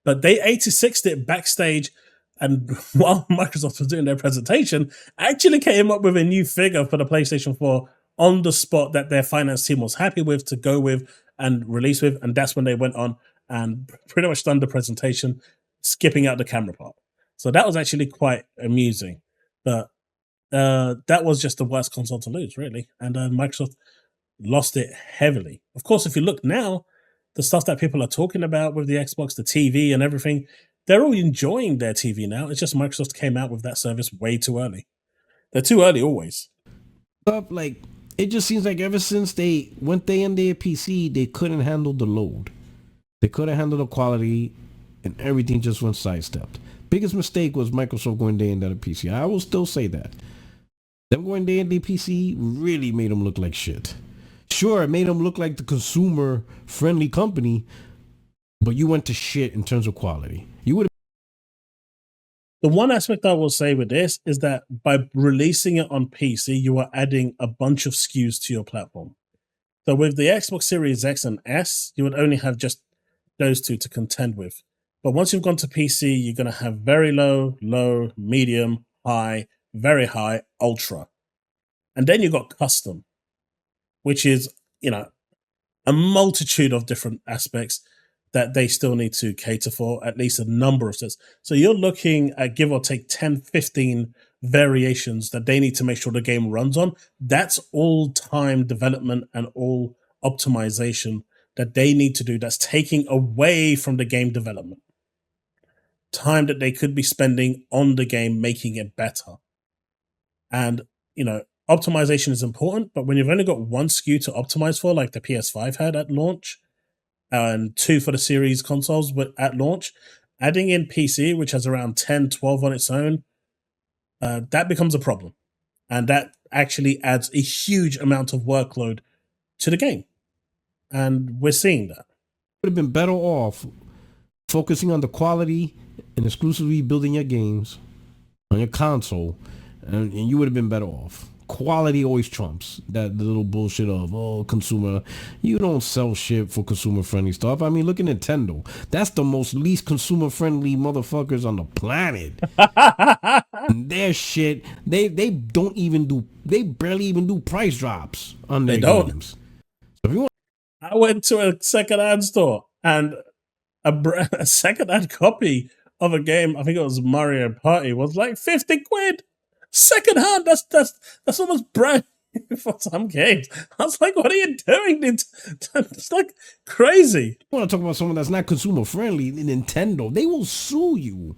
But they 86'd it backstage. And while Microsoft was doing their presentation, actually came up with a new figure for the PlayStation 4 on the spot that their finance team was happy with to go with and release with. And that's when they went on and pretty much done the presentation, skipping out the camera part. So that was actually quite amusing. But that was just the worst console to lose, really. And Microsoft lost it heavily. Of course, if you look now, the stuff that people are talking about with the Xbox, the TV and everything, they're all enjoying their TV now. It's just Microsoft came out with that service way too early. They're too early always. But it just seems like ever since they went day and day PC, they couldn't handle the load. They couldn't handle the quality, and everything just went sidestepped. Biggest mistake was Microsoft going day and day PC. I will still say that. Them going day and day PC really made them look like shit. Sure, it made them look like the consumer-friendly company, but you went to shit in terms of quality. You would. The one aspect I will say with this is that by releasing it on PC, you are adding a bunch of SKUs to your platform. So with the Xbox Series X and S, you would only have just those two to contend with. But once you've gone to PC, you're going to have very low, low, medium, high, very high, ultra. And then you've got custom, which is, a multitude of different aspects that they still need to cater for, at least a number of sets. So you're looking at give or take 10, 15 variations that they need to make sure the game runs on. That's all time development and all optimization that they need to do. That's taking away from the game development. Time that they could be spending on the game, making it better. And, optimization is important, but when you've only got one SKU to optimize for, like the PS5 had at launch, and 2 for the series consoles but at launch, adding in PC, which has around 10, 12 on its own, that becomes a problem. And that actually adds a huge amount of workload to the game. And we're seeing that. Would have been better off focusing on the quality and exclusively building your games on your console, and you would have been better off. Quality always trumps that the little bullshit of consumer. You don't sell shit for consumer friendly stuff. I mean, look at Nintendo. That's the most least consumer friendly motherfuckers on the planet. Their shit, they barely even do price drops on their games. So if you want, I went to a secondhand store and a secondhand copy of a game, I think it was Mario Party, was like 50 quid. Secondhand, that's almost brand new for some games. I was like, what are you doing? It's like crazy. I want to talk about someone that's not consumer friendly. Nintendo, they will sue you.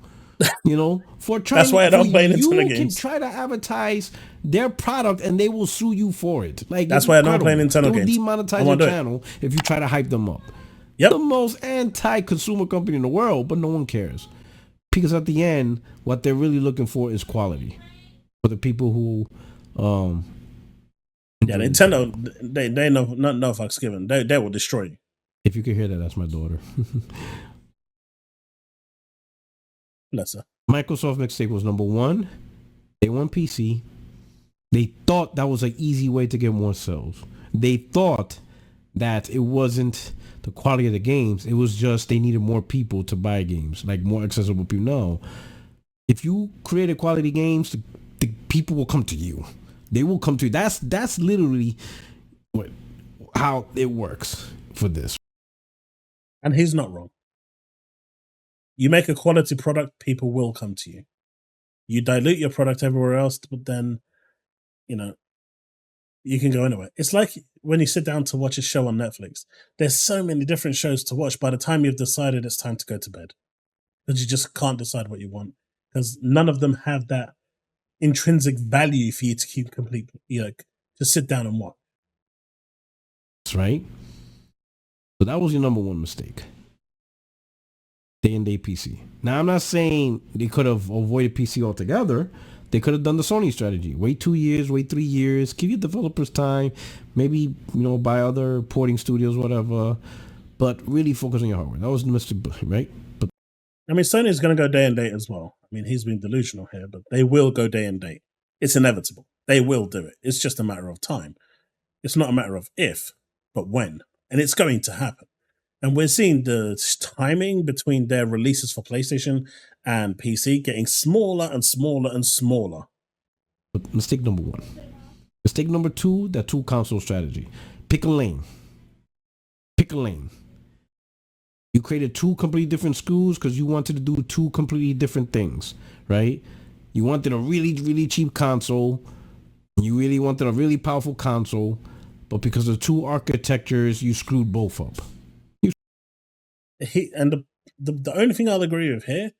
For trying. That's why I don't play Nintendo games. You can try to advertise their product and they will sue you for it. Like that's why I don't play Nintendo games. They'll demonetize your channel if you try to hype them up. Yep. The most anti-consumer company in the world, but no one cares because at the end, what they're really looking for is quality. For the people who, Nintendo, they no fucks given. They will destroy you. If you can hear that, that's my daughter. Bless her. Microsoft mistake was number 1. They won PC. They thought that was an easy way to get more sales. They thought that it wasn't the quality of the games. It was just they needed more people to buy games, like more accessible people. No, if you created quality games, the people will come to you. They will come to you. That's literally how it works for this. And he's not wrong. You make a quality product, people will come to you. You dilute your product everywhere else, but then, you can go anywhere. It's like when you sit down to watch a show on Netflix. There's so many different shows to watch. By the time you've decided it's time to go to bed, because you just can't decide what you want, because none of them have that intrinsic value for you to keep complete, to sit down and watch. That's right. So that was your number 1 mistake. Day and day PC. Now I'm not saying they could have avoided PC altogether. They could have done the Sony strategy. Wait 2 years, wait 3 years, give your developers time, maybe, buy other porting studios, whatever, but really focus on your hardware. That was the mistake, right? But I mean, Sony's going to go day and date as well. I mean, he's been delusional here, but they will go day and date. It's inevitable. They will do it. It's just a matter of time. It's not a matter of if, but when. And it's going to happen. And we're seeing the timing between their releases for PlayStation and PC getting smaller and smaller and smaller. But mistake number 1. Mistake number 2, that 2 console strategy. Pick a lane. Pick a lane. You created 2 completely different SKUs because you wanted to do 2 completely different things, right? You wanted a really, really cheap console. You really wanted a really powerful console. But because of 2 architectures, you screwed both up. The only thing I'll agree with here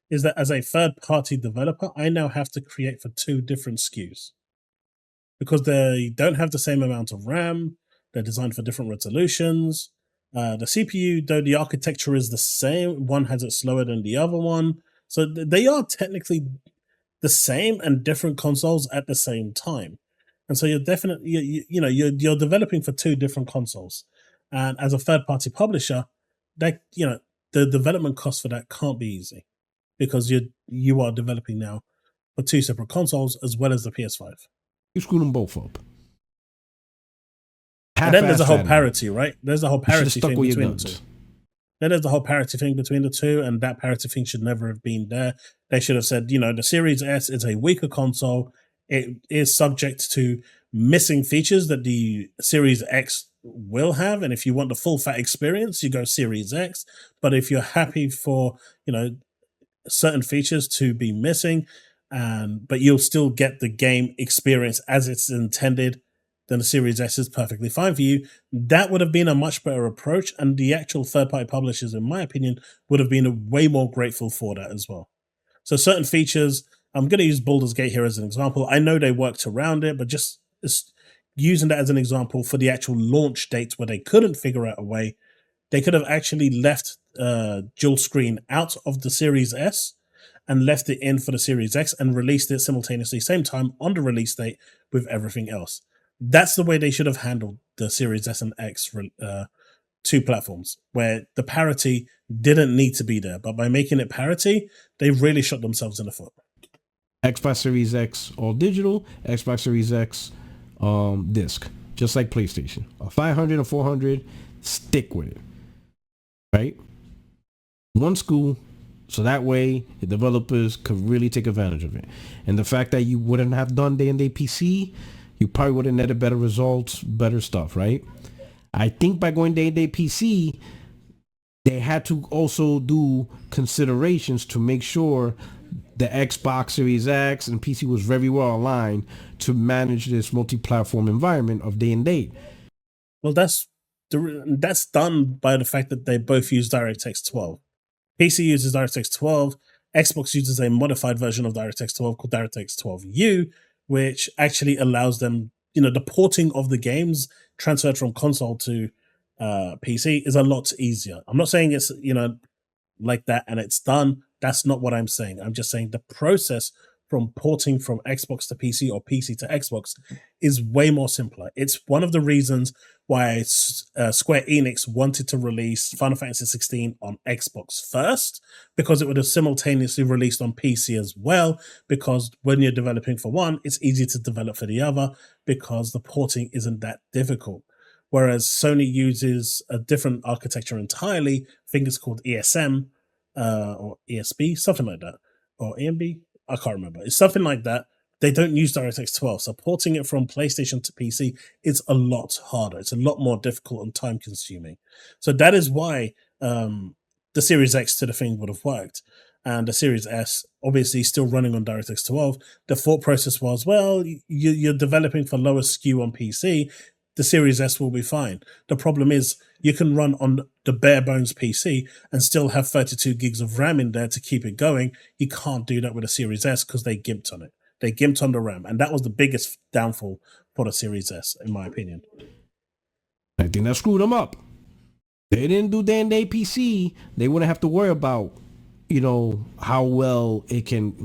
is that as a third-party developer, I now have to create for 2 different SKUs. Because they don't have the same amount of RAM, they're designed for different resolutions. The CPU, though the architecture is the same, one has it slower than the other one. So they are technically the same and different consoles at the same time. And so you're definitely, you're developing for two different consoles. And as a third-party publisher, that, the development cost for that can't be easy, because you are developing now for two separate consoles as well as the PS5. You screw them both up. And then there's a whole parity, right? There's a whole parity thing between the two. Then there's the whole parity thing between the two, and that parity thing should never have been there. They should have said, the Series S is a weaker console. It is subject to missing features that the Series X will have, and if you want the full fat experience, you go Series X. But if you're happy for, certain features to be missing, but you'll still get the game experience as it's intended, then the Series S is perfectly fine for you. That would have been a much better approach, and the actual third-party publishers, in my opinion, would have been way more grateful for that as well. So certain features, I'm going to use Baldur's Gate here as an example. I know they worked around it, but just using that as an example for the actual launch date where they couldn't figure out a way, they could have actually left dual screen out of the Series S and left it in for the Series X and released it simultaneously, same time on the release date with everything else. That's the way they should have handled the Series S and X two platforms, where the parity didn't need to be there. But by making it parity, they really shot themselves in the foot. Xbox Series X all digital, Xbox Series X disc, just like PlayStation. A 500 or 400, stick with it, right? One school, so that way the developers could really take advantage of it. And the fact that you wouldn't have done day-and-day PC, you probably would have netted better results, better stuff, right? I think by going day-to-day PC, they had to also do considerations to make sure the Xbox Series X and PC was very well aligned to manage this multi-platform environment of day and date. Well, that's done by the fact that they both use DirectX 12. PC uses DirectX 12. Xbox uses a modified version of DirectX 12 called DirectX 12U, which actually allows them, the porting of the games transferred from console to PC is a lot easier. I'm not saying it's, like that and it's done. That's not what I'm saying. I'm just saying the process from porting from Xbox to PC or PC to Xbox is way more simpler. It's one of the reasons why Square Enix wanted to release Final Fantasy 16 on Xbox first, because it would have simultaneously released on PC as well, because when you're developing for one, it's easy to develop for the other because the porting isn't that difficult. Whereas Sony uses a different architecture entirely. I think it's called ESM or ESB, something like that. Or EMB? I can't remember. It's something like that. They don't use DirectX 12. So porting it from PlayStation to PC is a lot harder. It's a lot more difficult and time consuming. So that is why the Series X to the thing would have worked. And the Series S, obviously still running on DirectX 12. The thought process was, well, you're developing for lower SKU on PC. The Series S will be fine. The problem is you can run on the bare bones PC and still have 32 gigs of RAM in there to keep it going. You can't do that with a Series S because they gimped on it. They gimped on the RAM. And that was the biggest downfall for the Series S, in my opinion. I think that screwed them up. They didn't do day-and-day PC. They wouldn't have to worry about, how well it can,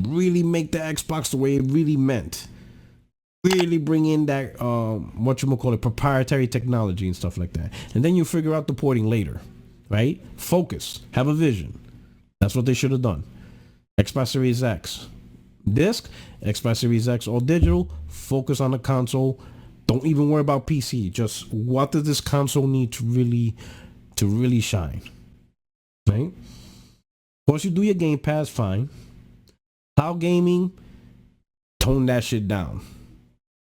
really make the Xbox the way it really meant. Really bring in that proprietary technology and stuff like that, and then you figure out the porting later, right? Focus, have a vision. That's what they should have done. Xbox Series X disc, Xbox Series X all digital. Focus on the console. Don't even worry about PC. Just what does this console need to really shine, right? Once you do your Game Pass, fine. Cloud gaming, tone that shit down.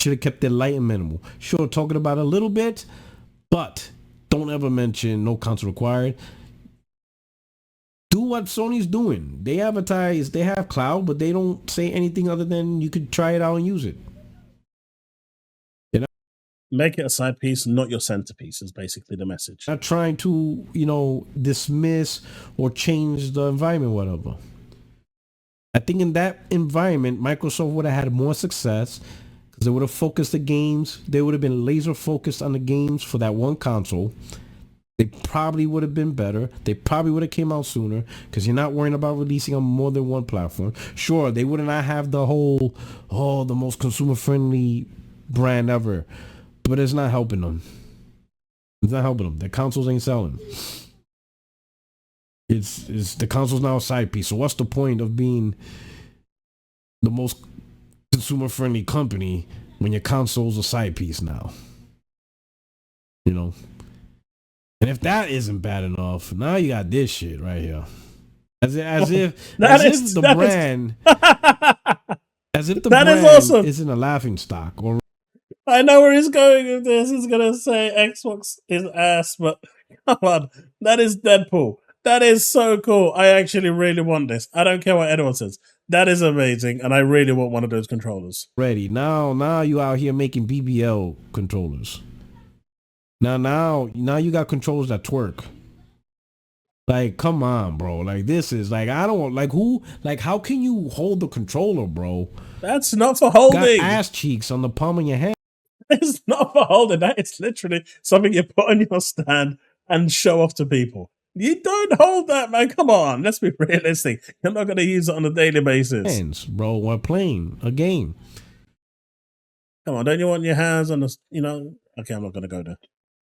Should have kept it light and minimal. Sure, talking about it a little bit, but don't ever mention no console required. Do what Sony's doing. They advertise, they have cloud, but they don't say anything other than you could try it out and use it. Make it a side piece, not your centerpiece, is basically the message. Not trying to, dismiss or change the environment, whatever. I think in that environment, Microsoft would have had more success because they would have focused the games. They would have been laser focused on the games for that one console. They probably would have been better. They probably would have came out sooner because you're not worrying about releasing on more than one platform. Sure, they would not have the whole, the most consumer-friendly brand ever, but it's not helping them. It's not helping them. The consoles ain't selling. It's the console's now a side piece. So what's the point of being the most consumer-friendly company when your console's a side piece now? You know? And if that isn't bad enough, now you got this shit right here. As if the brand awesome. isn't a laughing stock. Or I know where he's going with this. He's gonna say Xbox is ass, but come on, that is Deadpool. That is so cool. I actually really want this. I don't care what anyone says. That is amazing, and I really want one of those controllers. Ready now you out here making BBL controllers. Now you got controllers that twerk. Like, come on, bro. Like, this is like, I don't like who. Like, how can you hold the controller, bro? That's not for holding. Got ass cheeks on the palm of your hand. It's not for holding. That is literally something you put on your stand and show off to people. You don't hold that, man. Come on. Let's be realistic. You're not going to use it on a daily basis. Hands, bro, we're playing a game. Come on. Don't you want your hands on the, Okay, I'm not going to go there.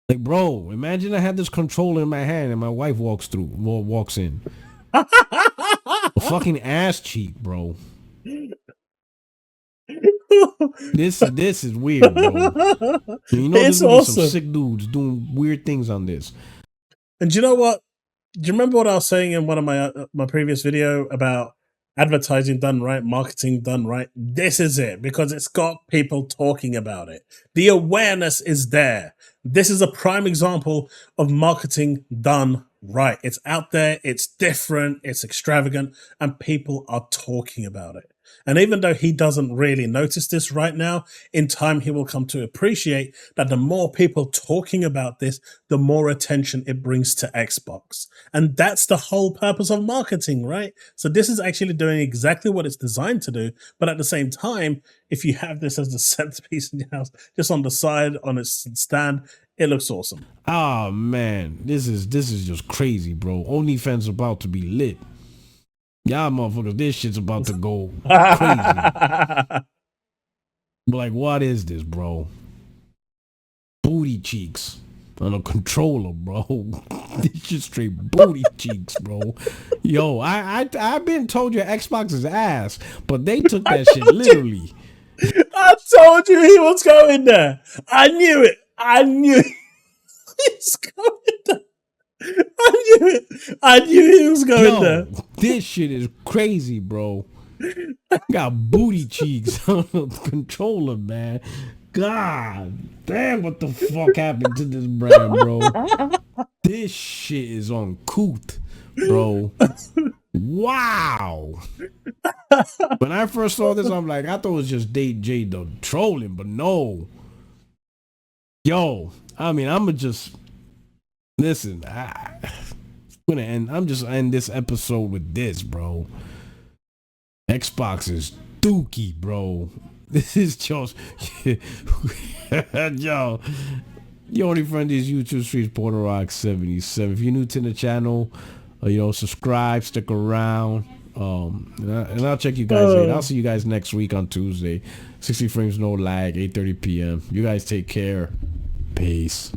Like, bro, imagine I had this controller in my hand and my wife walks in. A fucking ass cheek, bro. This is weird, bro. You know, there's gonna be some sick dudes doing weird things on this. And do you know what? Do you remember what I was saying in one of my previous video about advertising done right, marketing done right? This is it, because it's got people talking about it. The awareness is there. This is a prime example of marketing done right. It's out there, it's different, it's extravagant, and people are talking about it. And even though he doesn't really notice this right now, in time he will come to appreciate that the more people talking about this, the more attention it brings to Xbox. And that's the whole purpose of marketing, right? So this is actually doing exactly what it's designed to do. But at the same time, if you have this as the centerpiece in your house, just on the side, on its stand, it looks awesome. Oh man, this is just crazy, bro. OnlyFans about to be lit. Y'all motherfuckers, this shit's about to go crazy. But like, what is this, bro? Booty cheeks on a controller, bro. This shit straight booty cheeks, bro. Yo, I've been told your Xbox is ass, but they took that shit literally. I told you he was going there. I knew it. He's going there. I knew he was going there. This shit is crazy, bro. Got booty cheeks on the controller, man. God damn, what the fuck happened to this brand, bro? This shit is uncouth, bro. Wow. When I first saw this, I'm like, I thought it was just Dave J the trolling, but no. Yo, I mean, I'm gonna just listen. I'm just end this episode with this, bro. Xbox is dookie, bro. This is just yo. Your only friend is YouTube Streets Puertorock77. If you're new to the channel, subscribe, stick around. And I'll check you guys later. I'll see you guys next week on Tuesday. 60 frames, no lag, 8:30 p.m. You guys take care. Peace.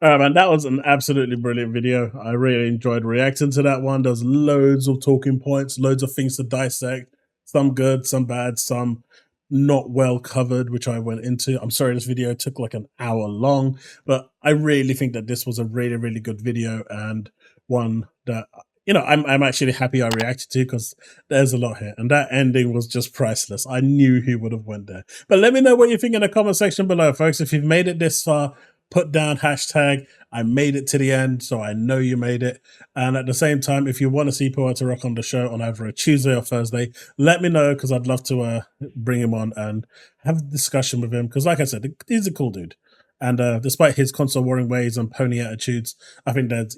All right, man, that was an absolutely brilliant video. I really enjoyed reacting to that one. There's loads of talking points, loads of things to dissect. Some good, some bad, some not well covered, which I went into. I'm sorry this video took like an hour long, but I really think that this was a really, really good video, and one that, I'm actually happy I reacted to, because there's a lot here, and that ending was just priceless. I knew he would have went there. But let me know what you think in the comment section below, folks. If you've made it this far, put down hashtag I made it to the end, so I know you made it. And at the same time, if you want to see Puertorock on the show on either a Tuesday or Thursday, let me know, because I'd love to bring him on and have a discussion with him, because like I said, he's a cool dude. And despite his console warring ways and pony attitudes, I think there's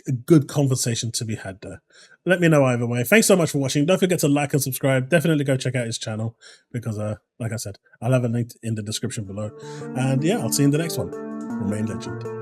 a good conversation to be had there. Let me know either way. Thanks so much for watching. Don't forget to like and subscribe. Definitely go check out his channel, because like I said, I'll have a link in the description below. And yeah, I'll see you in the next one. Remain legend.